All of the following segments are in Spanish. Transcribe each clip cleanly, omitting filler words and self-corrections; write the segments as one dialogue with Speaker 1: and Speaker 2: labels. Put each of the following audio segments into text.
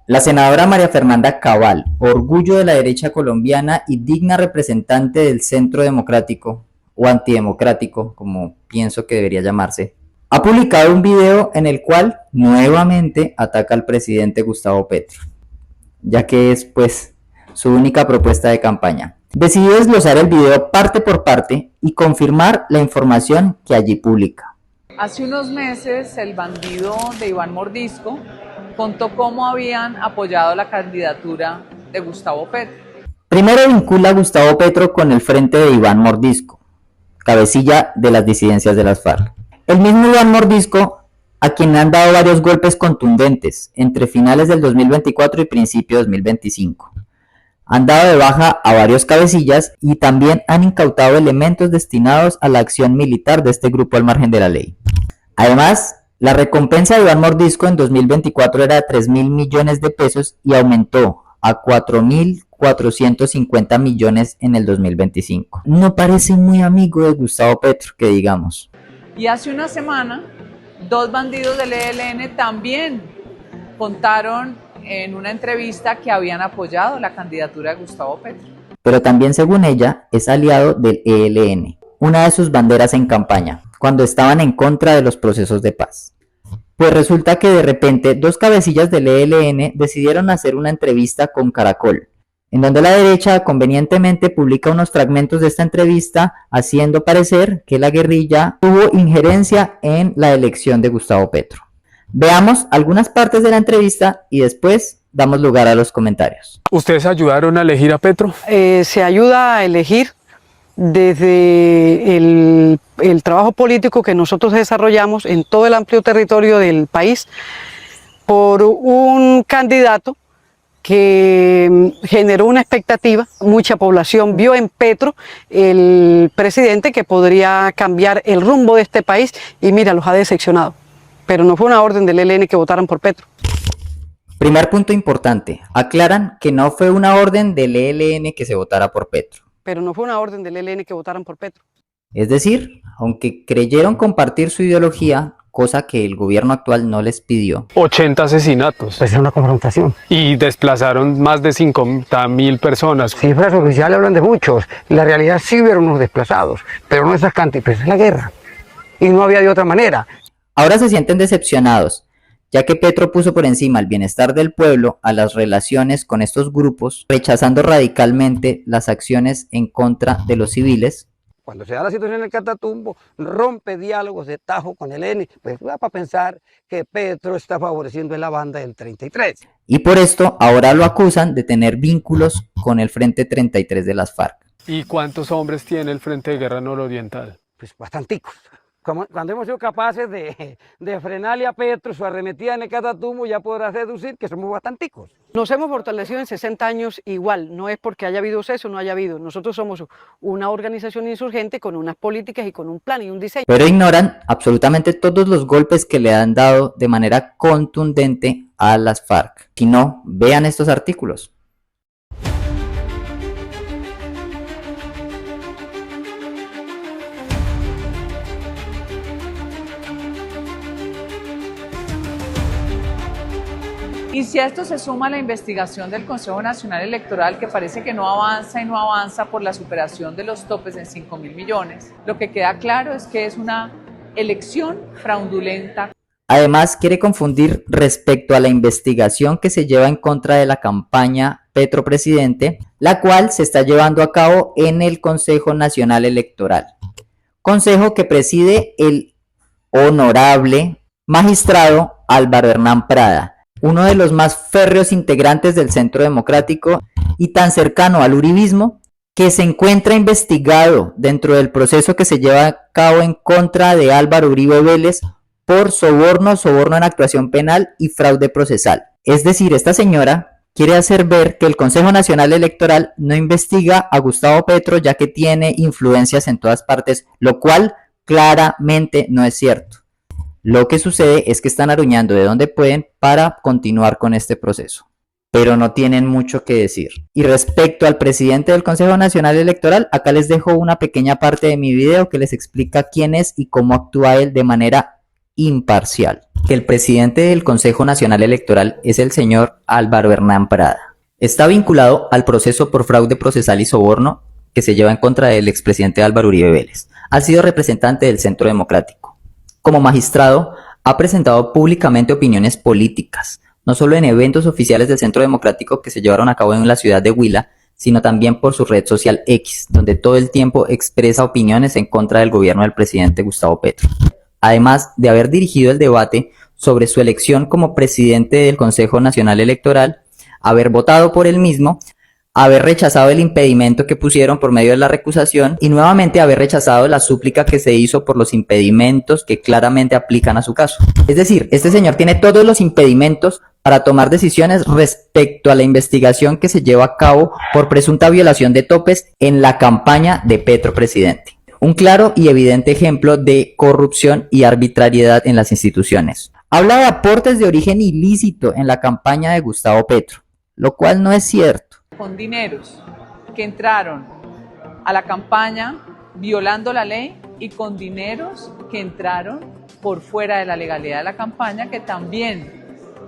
Speaker 1: La senadora María Fernanda Cabal, orgullo de la derecha colombiana y digna representante del centro democrático, o antidemocrático, como pienso que debería llamarse, ha publicado un video en el cual nuevamente ataca al presidente Gustavo Petro, ya que es pues su única propuesta de campaña. Decidí desglosar el video parte por parte y confirmar la información que allí publica.
Speaker 2: Hace unos meses el bandido de Iván Mordisco contó cómo habían apoyado la candidatura de Gustavo Petro.
Speaker 1: Primero vincula a Gustavo Petro con el frente de Iván Mordisco, cabecilla de las disidencias de las FARC. El mismo Iván Mordisco, a quien han dado varios golpes contundentes entre finales del 2024 y principio de 2025. Han dado de baja a varios cabecillas y también han incautado elementos destinados a la acción militar de este grupo al margen de la ley. Además, la recompensa de Iván Mordisco en 2024 era de 3.000 millones de pesos y aumentó a 4.450 millones en el 2025. No parece muy amigo de Gustavo Petro, que digamos.
Speaker 2: Y hace una semana, dos bandidos del ELN también contaron en una entrevista que habían apoyado la candidatura de Gustavo Petro.
Speaker 1: Pero también, según ella, es aliado del ELN, una de sus banderas en campaña, cuando estaban en contra de los procesos de paz. Pues resulta que de repente dos cabecillas del ELN decidieron hacer una entrevista con Caracol, en donde la derecha convenientemente publica unos fragmentos de esta entrevista haciendo parecer que la guerrilla tuvo injerencia en la elección de Gustavo Petro. Veamos algunas partes de la entrevista y después damos lugar a los comentarios.
Speaker 3: ¿Ustedes ayudaron a elegir a Petro?
Speaker 4: Se ayuda a elegir desde el trabajo político que nosotros desarrollamos en todo el amplio territorio del país por un candidato que generó una expectativa. Mucha población vio en Petro el presidente que podría cambiar el rumbo de este país y mira, los ha decepcionado. Pero no fue una orden del ELN que votaran por Petro.
Speaker 1: Primer punto importante, aclaran que no fue una orden del ELN que se votara por Petro.
Speaker 4: Pero no fue una orden del ELN que votaran por Petro.
Speaker 1: Es decir, aunque creyeron compartir su ideología, cosa que el gobierno actual no les pidió.
Speaker 3: 80 asesinatos.
Speaker 5: Pues es una confrontación.
Speaker 3: Y desplazaron más de 50.000 personas.
Speaker 5: Cifras oficiales hablan de muchos. La realidad sí hubieron unos desplazados, pero no esas cantidades, pues es la guerra. Y no había de otra manera.
Speaker 1: Ahora se sienten decepcionados, ya que Petro puso por encima el bienestar del pueblo a las relaciones con estos grupos, rechazando radicalmente las acciones en contra de los civiles.
Speaker 5: Cuando se da la situación en el Catatumbo, rompe diálogos de tajo con el ELN, pues va para pensar que Petro está favoreciendo a la banda del 33.
Speaker 1: Y por esto ahora lo acusan de tener vínculos con el Frente 33 de las FARC.
Speaker 3: ¿Y cuántos hombres tiene el Frente de Guerra Nororiental?
Speaker 5: Pues bastanticos. Cuando hemos sido capaces de frenarle a Petro su arremetida en el Catatumbo, ya podrás deducir que somos bastanticos.
Speaker 4: Nos hemos fortalecido en 60 años igual, no es porque haya habido eso, no haya habido. Nosotros somos una organización insurgente con unas políticas y con un plan y un diseño.
Speaker 1: Pero ignoran absolutamente todos los golpes que le han dado de manera contundente a las FARC. Si no, vean estos artículos.
Speaker 2: Y si a esto se suma la investigación del Consejo Nacional Electoral, que parece que no avanza y no avanza por la superación de los topes en 5.000 millones, lo que queda claro es que es una elección fraudulenta.
Speaker 1: Además, quiere confundir respecto a la investigación que se lleva en contra de la campaña Petro Presidente, la cual se está llevando a cabo en el Consejo Nacional Electoral. Consejo que preside el honorable magistrado Álvaro Hernán Prada, uno de los más férreos integrantes del Centro Democrático y tan cercano al uribismo, que se encuentra investigado dentro del proceso que se lleva a cabo en contra de Álvaro Uribe Vélez por soborno en actuación penal y fraude procesal. Es decir, esta señora quiere hacer ver que el Consejo Nacional Electoral no investiga a Gustavo Petro ya que tiene influencias en todas partes, lo cual claramente no es cierto. Lo que sucede es que están aruñando de donde pueden para continuar con este proceso, pero no tienen mucho que decir. Y respecto al presidente del Consejo Nacional Electoral, acá les dejo una pequeña parte de mi video que les explica quién es y cómo actúa él de manera imparcial. Que el presidente del Consejo Nacional Electoral es el señor Álvaro Hernán Prada. Está vinculado al proceso por fraude procesal y soborno que se lleva en contra del expresidente Álvaro Uribe Vélez. Ha sido representante del Centro Democrático. Como magistrado, ha presentado públicamente opiniones políticas, no solo en eventos oficiales del Centro Democrático que se llevaron a cabo en la ciudad de Huila, sino también por su red social X, donde todo el tiempo expresa opiniones en contra del gobierno del presidente Gustavo Petro. Además de haber dirigido el debate sobre su elección como presidente del Consejo Nacional Electoral, haber votado por él mismo, haber rechazado el impedimento que pusieron por medio de la recusación y nuevamente haber rechazado la súplica que se hizo por los impedimentos que claramente aplican a su caso. Es decir, este señor tiene todos los impedimentos para tomar decisiones respecto a la investigación que se lleva a cabo por presunta violación de topes en la campaña de Petro presidente. Un claro y evidente ejemplo de corrupción y arbitrariedad en las instituciones. Habla de aportes de origen ilícito en la campaña de Gustavo Petro, lo cual no es cierto.
Speaker 2: Con dineros que entraron a la campaña violando la ley y con dineros que entraron por fuera de la legalidad de la campaña que también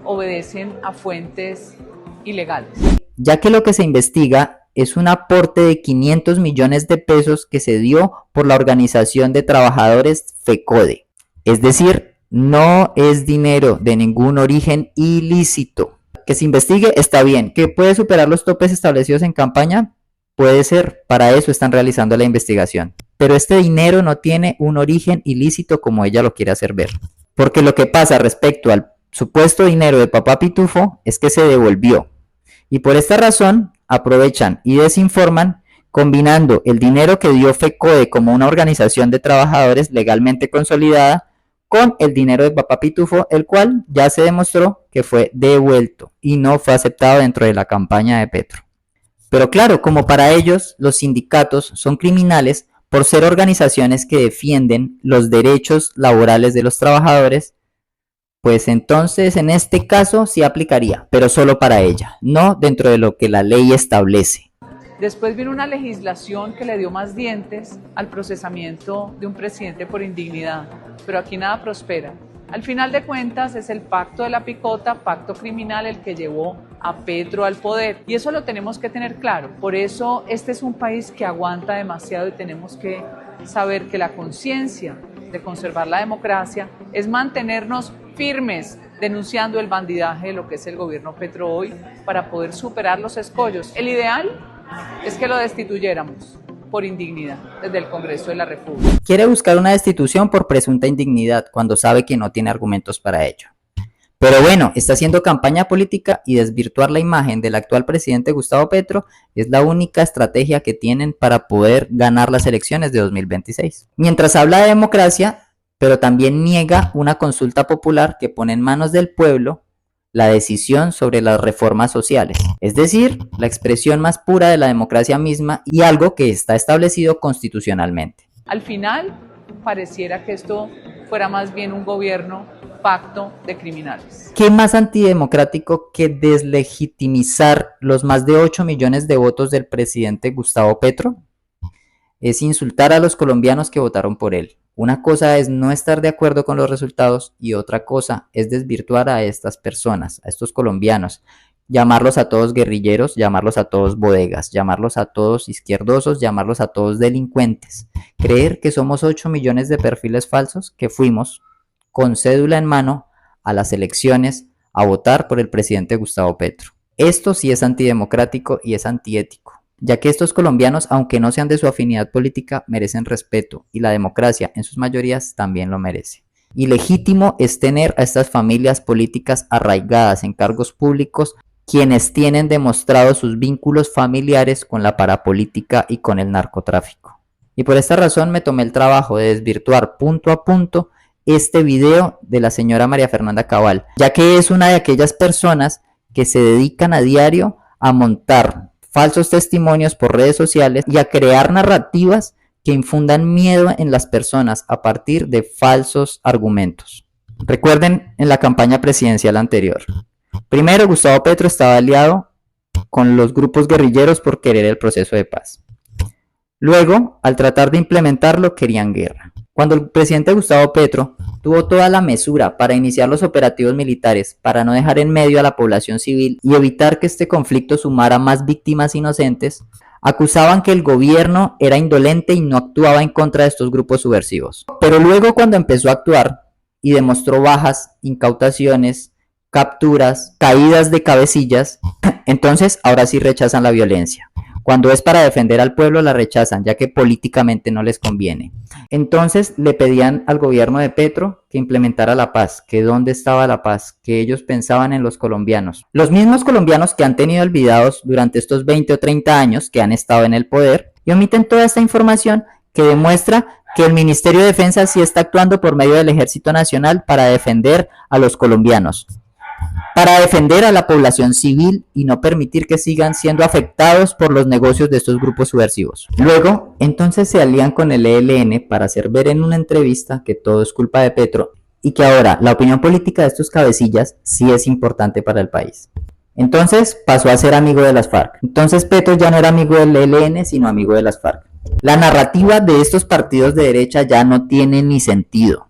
Speaker 2: obedecen a fuentes ilegales.
Speaker 1: Ya que lo que se investiga es un aporte de 500 millones de pesos que se dio por la organización de trabajadores FECODE. Es decir, no es dinero de ningún origen ilícito. Que se investigue está bien. ¿Que puede superar los topes establecidos en campaña? Puede ser. Para eso están realizando la investigación. Pero este dinero no tiene un origen ilícito como ella lo quiere hacer ver. Porque lo que pasa respecto al supuesto dinero de Papá Pitufo es que se devolvió. Y por esta razón aprovechan y desinforman combinando el dinero que dio FECODE como una organización de trabajadores legalmente consolidada con el dinero de Papá Pitufo, el cual ya se demostró que fue devuelto y no fue aceptado dentro de la campaña de Petro. Pero claro, como para ellos los sindicatos son criminales por ser organizaciones que defienden los derechos laborales de los trabajadores, pues entonces en este caso sí aplicaría, pero solo para ella, no dentro de lo que la ley establece.
Speaker 2: Después vino una legislación que le dio más dientes al procesamiento de un presidente por indignidad, pero aquí nada prospera. Al final de cuentas es el pacto de la picota, pacto criminal, el que llevó a Petro al poder. Y eso lo tenemos que tener claro. Por eso este es un país que aguanta demasiado y tenemos que saber que la conciencia de conservar la democracia es mantenernos firmes denunciando el bandidaje de lo que es el gobierno Petro hoy para poder superar los escollos. El ideal es que lo destituyéramos por indignidad desde el Congreso de la República.
Speaker 1: Quiere buscar una destitución por presunta indignidad cuando sabe que no tiene argumentos para ello. Pero bueno, está haciendo campaña política y desvirtuar la imagen del actual presidente Gustavo Petro es la única estrategia que tienen para poder ganar las elecciones de 2026. Mientras habla de democracia, pero también niega una consulta popular que pone en manos del pueblo la decisión sobre las reformas sociales, es decir, la expresión más pura de la democracia misma y algo que está establecido constitucionalmente.
Speaker 2: Al final, pareciera que esto fuera más bien un gobierno pacto de criminales.
Speaker 1: ¿Qué más antidemocrático que deslegitimizar los más de 8 millones de votos del presidente Gustavo Petro? Es insultar a los colombianos que votaron por él. Una cosa es no estar de acuerdo con los resultados y otra cosa es desvirtuar a estas personas, a estos colombianos, llamarlos a todos guerrilleros, llamarlos a todos bodegas, llamarlos a todos izquierdosos, llamarlos a todos delincuentes. Creer que somos 8 millones de perfiles falsos que fuimos con cédula en mano a las elecciones a votar por el presidente Gustavo Petro. Esto sí es antidemocrático y es antiético, ya que estos colombianos, aunque no sean de su afinidad política, merecen respeto y la democracia en sus mayorías también lo merece. Y legítimo es tener a estas familias políticas arraigadas en cargos públicos, quienes tienen demostrado sus vínculos familiares con la parapolítica y con el narcotráfico. Y por esta razón me tomé el trabajo de desvirtuar punto a punto este video de la señora María Fernanda Cabal, ya que es una de aquellas personas que se dedican a diario a montar falsos testimonios por redes sociales y a crear narrativas que infundan miedo en las personas a partir de falsos argumentos. Recuerden en la campaña presidencial anterior. Primero, Gustavo Petro estaba aliado con los grupos guerrilleros por querer el proceso de paz. Luego, al tratar de implementarlo, querían guerra. Cuando el presidente Gustavo Petro tuvo toda la mesura para iniciar los operativos militares, para no dejar en medio a la población civil y evitar que este conflicto sumara más víctimas inocentes, acusaban que el gobierno era indolente y no actuaba en contra de estos grupos subversivos. Pero luego, cuando empezó a actuar y demostró bajas, incautaciones, capturas, caídas de cabecillas, entonces ahora sí rechazan la violencia. Cuando es para defender al pueblo la rechazan, ya que políticamente no les conviene. Entonces le pedían al gobierno de Petro que implementara la paz, que dónde estaba la paz, que ellos pensaban en los colombianos. Los mismos colombianos que han tenido olvidados durante estos 20 o 30 años que han estado en el poder y omiten toda esta información que demuestra que el Ministerio de Defensa sí está actuando por medio del Ejército Nacional para defender a los colombianos, para defender a la población civil y no permitir que sigan siendo afectados por los negocios de estos grupos subversivos. Luego, entonces se alían con el ELN para hacer ver en una entrevista que todo es culpa de Petro y que ahora la opinión política de estos cabecillas sí es importante para el país. Entonces pasó a ser amigo de las FARC. Entonces Petro ya no era amigo del ELN, sino amigo de las FARC. La narrativa de estos partidos de derecha ya no tiene ni sentido.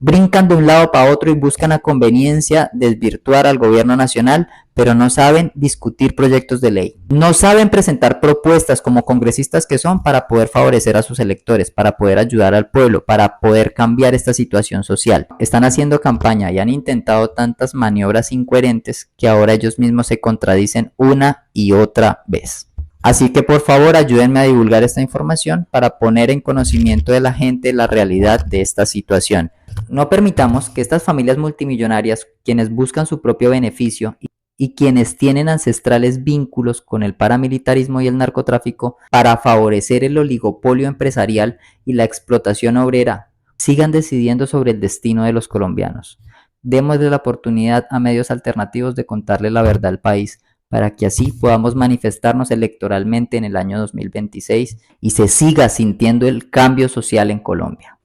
Speaker 1: Brincan de un lado para otro y buscan a conveniencia desvirtuar al gobierno nacional, pero no saben discutir proyectos de ley. No saben presentar propuestas como congresistas que son para poder favorecer a sus electores, para poder ayudar al pueblo, para poder cambiar esta situación social. Están haciendo campaña y han intentado tantas maniobras incoherentes que ahora ellos mismos se contradicen una y otra vez. Así que por favor ayúdenme a divulgar esta información para poner en conocimiento de la gente la realidad de esta situación. No permitamos que estas familias multimillonarias, quienes buscan su propio beneficio y quienes tienen ancestrales vínculos con el paramilitarismo y el narcotráfico para favorecer el oligopolio empresarial y la explotación obrera, sigan decidiendo sobre el destino de los colombianos. Démosle la oportunidad a medios alternativos de contarle la verdad al país, para que así podamos manifestarnos electoralmente en el año 2026 y se siga sintiendo el cambio social en Colombia.